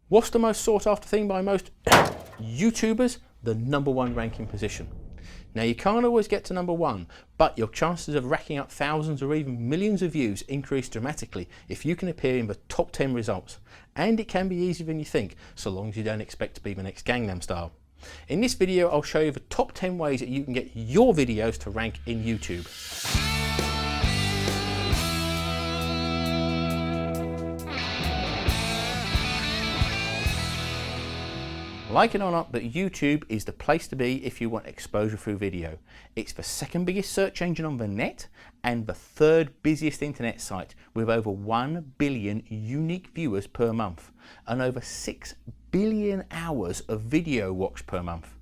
What's the most sought after thing by most YouTubers? The #1 ranking position. Now you can't always get to #1, but your chances of racking up thousands or even millions of views increase dramatically if you can appear in the top 10 results. And it can be easier than you think, so long as you don't expect to be the next Gangnam Style. In this video, I'll show you the top 10 ways that you can get your videos to rank in YouTube. Like it or not, but YouTube is the place to be if you want exposure through video. It's the second biggest search engine on the net and the third busiest internet site, with over 1 billion unique viewers per month and over 6 billion hours of video watched per month.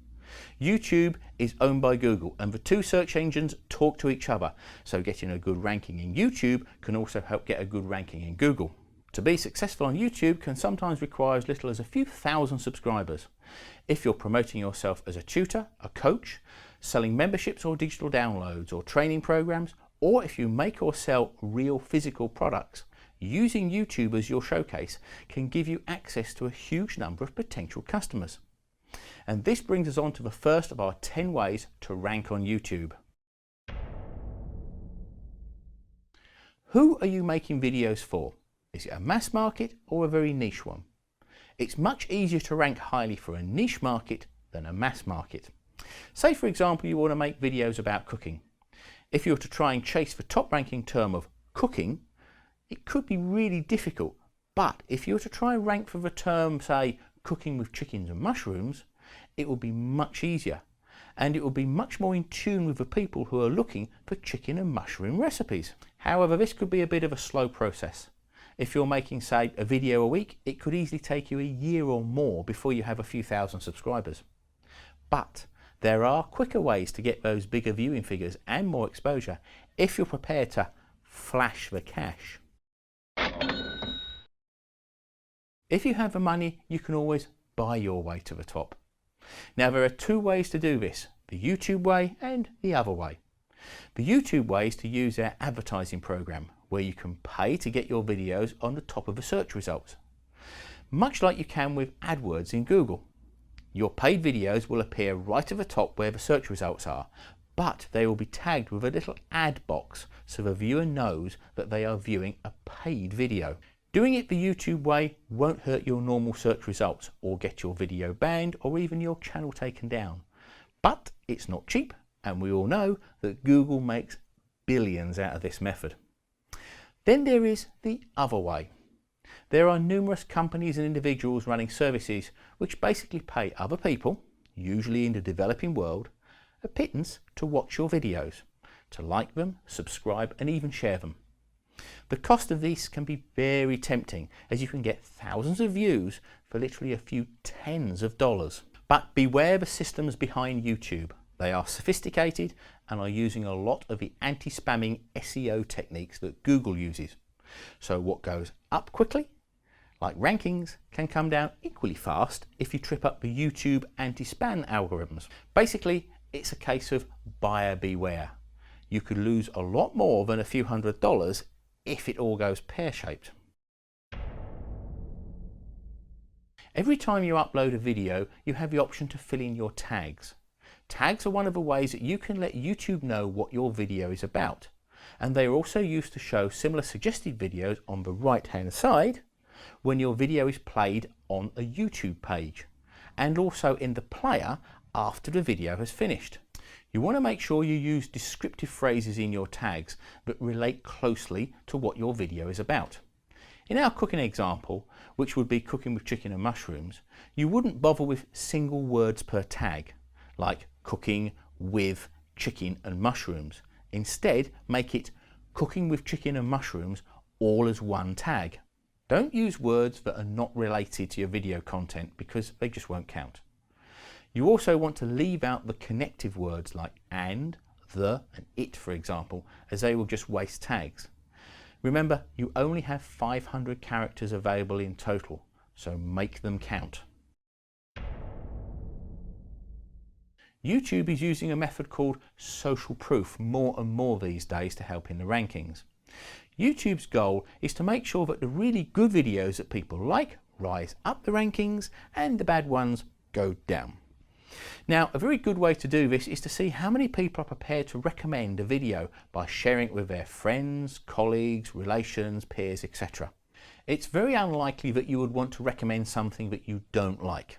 YouTube is owned by Google and the two search engines talk to each other, so getting a good ranking in YouTube can also help get a good ranking in Google. To be successful on YouTube can sometimes require as little as a few thousand subscribers. If you're promoting yourself as a tutor, a coach, selling memberships or digital downloads or training programs, or if you make or sell real physical products, using YouTube as your showcase can give you access to a huge number of potential customers. And this brings us on to the first of our 10 ways to rank on YouTube. Who are you making videos for? Is it a mass market or a very niche one? It's much easier to rank highly for a niche market than a mass market. Say for example you want to make videos about cooking. If you were to try and chase the top ranking term of cooking, it could be really difficult. But if you were to try and rank for the term, say, cooking with chickens and mushrooms, it will be much easier. And it will be much more in tune with the people who are looking for chicken and mushroom recipes. However, this could be a bit of a slow process. If you're making, say, a video a week, it could easily take you a year or more before you have a few thousand subscribers. But there are quicker ways to get those bigger viewing figures and more exposure if you're prepared to flash the cash. If you have the money, you can always buy your way to the top. Now there are two ways to do this, the YouTube way and the other way. The YouTube way is to use their advertising program, where you can pay to get your videos on the top of the search results. Much like you can with AdWords in Google. Your paid videos will appear right at the top where the search results are, but they will be tagged with a little ad box so the viewer knows that they are viewing a paid video. Doing it the YouTube way won't hurt your normal search results or get your video banned or even your channel taken down. But it's not cheap, and we all know that Google makes billions out of this method. Then there is the other way. There are numerous companies and individuals running services which basically pay other people, usually in the developing world, a pittance to watch your videos, to like them, subscribe and even share them. The cost of these can be very tempting, as you can get thousands of views for literally a few tens of dollars. But beware the systems behind YouTube. They are sophisticated and are using a lot of the anti-spamming SEO techniques that Google uses. So what goes up quickly, like rankings, can come down equally fast if you trip up the YouTube anti-spam algorithms. Basically, it's a case of buyer beware. You could lose a lot more than a few $100s if it all goes pear-shaped. Every time you upload a video, you have the option to fill in your tags. Tags are one of the ways that you can let YouTube know what your video is about, and they are also used to show similar suggested videos on the right hand side when your video is played on a YouTube page, and also in the player after the video has finished. You want to make sure you use descriptive phrases in your tags that relate closely to what your video is about. In our cooking example, which would be cooking with chicken and mushrooms, you wouldn't bother with single words per tag, like cooking with chicken and mushrooms. Instead, make it cooking with chicken and mushrooms all as one tag. Don't use words that are not related to your video content because they just won't count. You also want to leave out the connective words like and, the and it, for example, as they will just waste tags. Remember, you only have 500 characters available in total, so make them count. YouTube is using a method called social proof more and more these days to help in the rankings. YouTube's goal is to make sure that the really good videos that people like, rise up the rankings and the bad ones go down. Now, a very good way to do this is to see how many people are prepared to recommend a video by sharing it with their friends, colleagues, relations, peers, etc. It's very unlikely that you would want to recommend something that you don't like.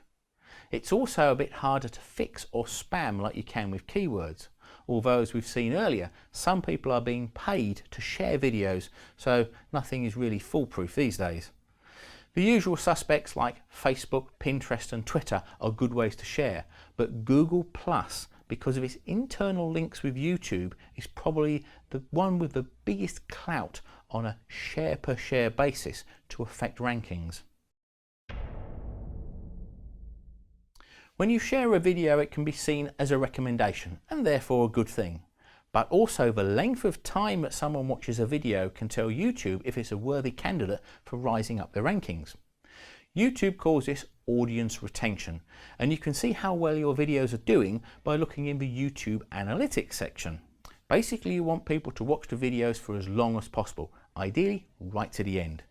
It's also a bit harder to fix or spam like you can with keywords, although as we've seen earlier, some people are being paid to share videos, so nothing is really foolproof these days. The usual suspects like Facebook, Pinterest and Twitter are good ways to share, but Google Plus, because of its internal links with YouTube, is probably the one with the biggest clout on a share per share basis to affect rankings. When you share a video, it can be seen as a recommendation and therefore a good thing. But also the length of time that someone watches a video can tell YouTube if it's a worthy candidate for rising up the rankings. YouTube calls this audience retention, and you can see how well your videos are doing by looking in the YouTube analytics section. Basically, you want people to watch the videos for as long as possible, ideally right to the end.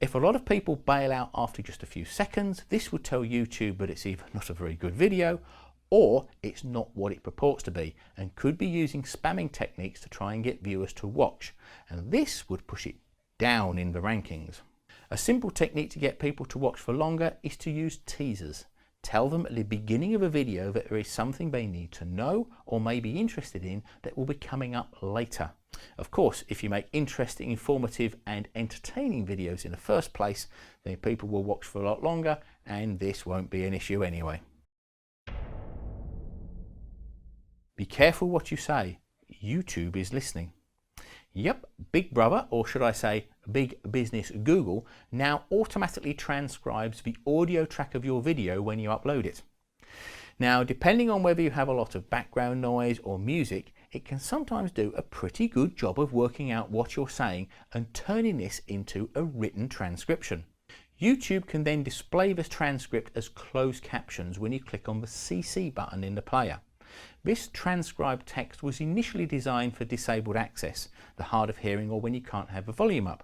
If a lot of people bail out after just a few seconds, this would tell YouTube that it's either not a very good video or it's not what it purports to be, and could be using spamming techniques to try and get viewers to watch, and this would push it down in the rankings. A simple technique to get people to watch for longer is to use teasers. Tell them at the beginning of a video that there is something they need to know or may be interested in that will be coming up later. Of course, if you make interesting, informative and entertaining videos in the first place, then people will watch for a lot longer, and this won't be an issue anyway. Be careful what you say. YouTube is listening. Yep, Big Brother, or should I say Big Business Google, now automatically transcribes the audio track of your video when you upload it. Now, depending on whether you have a lot of background noise or music, it can sometimes do a pretty good job of working out what you're saying and turning this into a written transcription. YouTube can then display this transcript as closed captions when you click on the CC button in the player. This transcribed text was initially designed for disabled access, the hard of hearing, or when you can't have the volume up.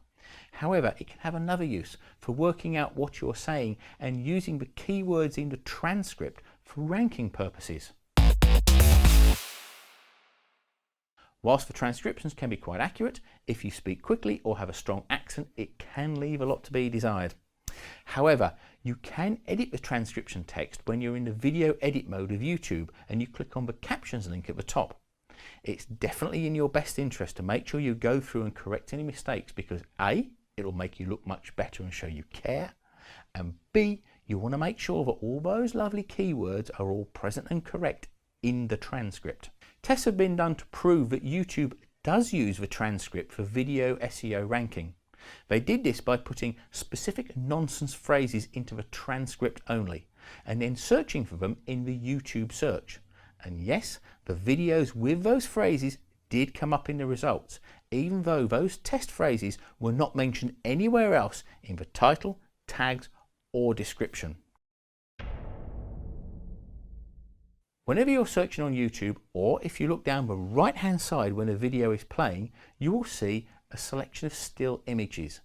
However, it can have another use for working out what you're saying and using the keywords in the transcript for ranking purposes. Whilst the transcriptions can be quite accurate, if you speak quickly or have a strong accent, it can leave a lot to be desired. However, you can edit the transcription text when you're in the video edit mode of YouTube and you click on the Captions link at the top. It's definitely in your best interest to make sure you go through and correct any mistakes, because A, it'll make you look much better and show you care, and B, you want to make sure that all those lovely keywords are all present and correct in the transcript. Tests have been done to prove that YouTube does use the transcript for video SEO ranking. They did this by putting specific nonsense phrases into the transcript only, and then searching for them in the YouTube search. And yes, the videos with those phrases did come up in the results, even though those test phrases were not mentioned anywhere else in the title, tags, or description. Whenever you're searching on YouTube, or if you look down the right hand side when a video is playing, you will see a selection of still images.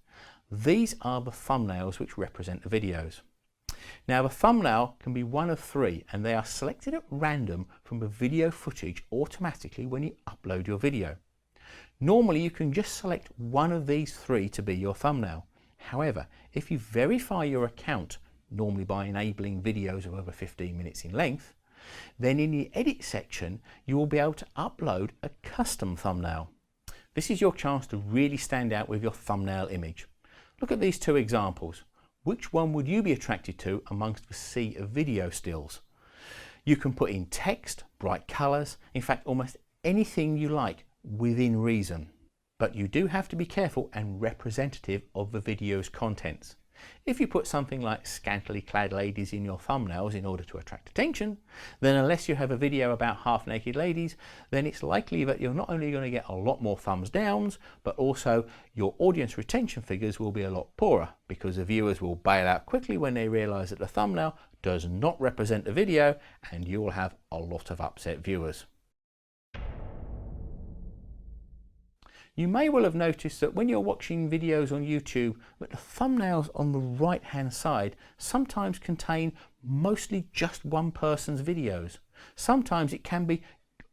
These are the thumbnails which represent the videos. Now, the thumbnail can be one of three, and they are selected at random from the video footage automatically when you upload your video. Normally you can just select one of these three to be your thumbnail. However, if you verify your account, normally by enabling videos of over 15 minutes in length, then in the edit section you will be able to upload a custom thumbnail. This is your chance to really stand out with your thumbnail image. Look at these two examples. Which one would you be attracted to amongst the sea of video stills? You can put in text, bright colours, in fact almost anything you like within reason. But you do have to be careful and representative of the video's contents. If you put something like scantily clad ladies in your thumbnails in order to attract attention, then unless you have a video about half-naked ladies, then it's likely that you're not only going to get a lot more thumbs downs, but also your audience retention figures will be a lot poorer, because the viewers will bail out quickly when they realise that the thumbnail does not represent the video, and you will have a lot of upset viewers. You may well have noticed that when you're watching videos on YouTube, that the thumbnails on the right hand side sometimes contain mostly just one person's videos. Sometimes it can be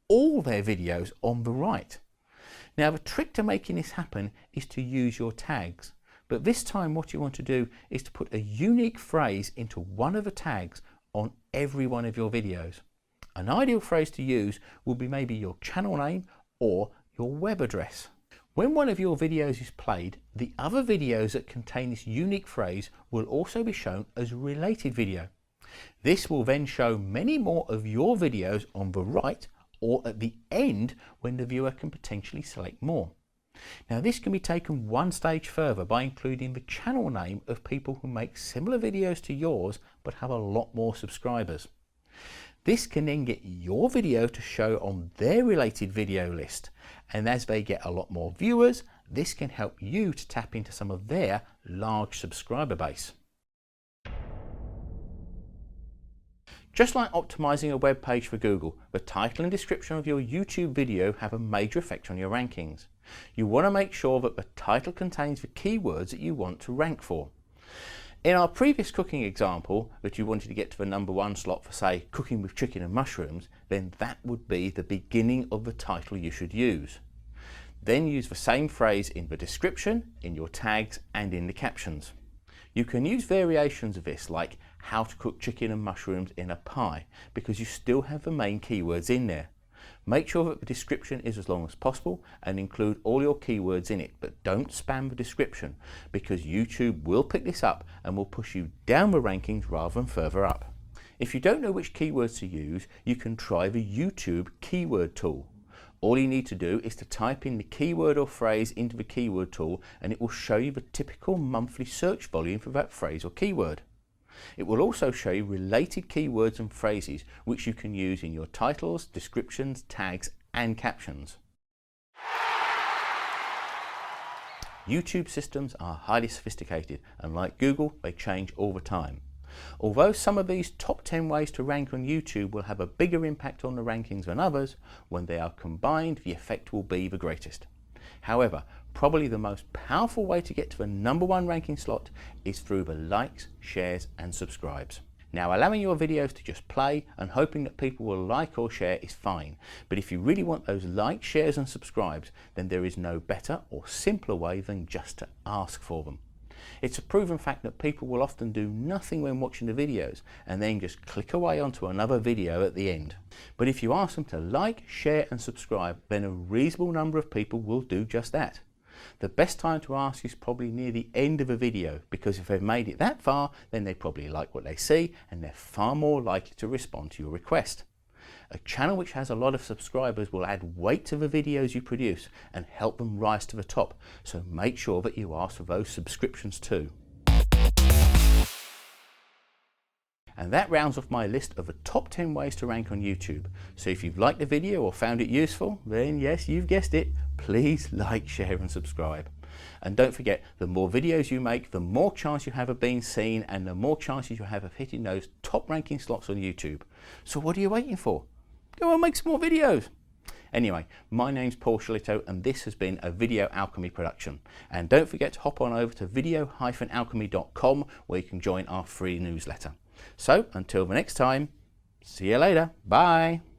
all their videos on the right. Now the trick to making this happen is to use your tags. But this time what you want to do is to put a unique phrase into one of the tags on every one of your videos. An ideal phrase to use will be maybe your channel name or your web address. When one of your videos is played, the other videos that contain this unique phrase will also be shown as a related video. This will then show many more of your videos on the right or at the end when the viewer can potentially select more. Now this can be taken one stage further by including the channel name of people who make similar videos to yours but have a lot more subscribers. This can then get your video to show on their related video list, and as they get a lot more viewers, this can help you to tap into some of their large subscriber base. Just like optimizing a web page for Google, the title and description of your YouTube video have a major effect on your rankings. You want to make sure that the title contains the keywords that you want to rank for. In our previous cooking example, that you wanted to get to the #1 slot for, say, cooking with chicken and mushrooms, then that would be the beginning of the title you should use. Then use the same phrase in the description, in your tags, and in the captions. You can use variations of this, like how to cook chicken and mushrooms in a pie, because you still have the main keywords in there. Make sure that the description is as long as possible and include all your keywords in it, but don't spam the description, because YouTube will pick this up and will push you down the rankings rather than further up. If you don't know which keywords to use, you can try the YouTube keyword tool. All you need to do is to type in the keyword or phrase into the keyword tool, and it will show you the typical monthly search volume for that phrase or keyword. It will also show you related keywords and phrases which you can use in your titles, descriptions, tags, and captions. YouTube systems are highly sophisticated, and like Google, they change all the time. Although some of these top 10 ways to rank on YouTube will have a bigger impact on the rankings than others, when they are combined, the effect will be the greatest. However, probably the most powerful way to get to the #1 ranking slot is through the likes, shares, and subscribes. Now, allowing your videos to just play and hoping that people will like or share is fine, but if you really want those likes, shares, and subscribes, then there is no better or simpler way than just to ask for them. It's a proven fact that people will often do nothing when watching the videos and then just click away onto another video at the end. But if you ask them to like, share, and subscribe, then a reasonable number of people will do just that. The best time to ask is probably near the end of a video, because if they've made it that far, then they probably like what they see and they're far more likely to respond to your request. A channel which has a lot of subscribers will add weight to the videos you produce and help them rise to the top, so make sure that you ask for those subscriptions too. And that rounds off my list of the top 10 ways to rank on YouTube. So if you've liked the video or found it useful, then yes, you've guessed it, please like, share, and subscribe. And don't forget, the more videos you make, the more chance you have of being seen and the more chances you have of hitting those top ranking slots on YouTube. So what are you waiting for? Go and make some more videos. Anyway, my name's Paul Shillito and this has been a Video Alchemy production. And don't forget to hop on over to video-alchemy.com where you can join our free newsletter. So until the next time, see you later. Bye.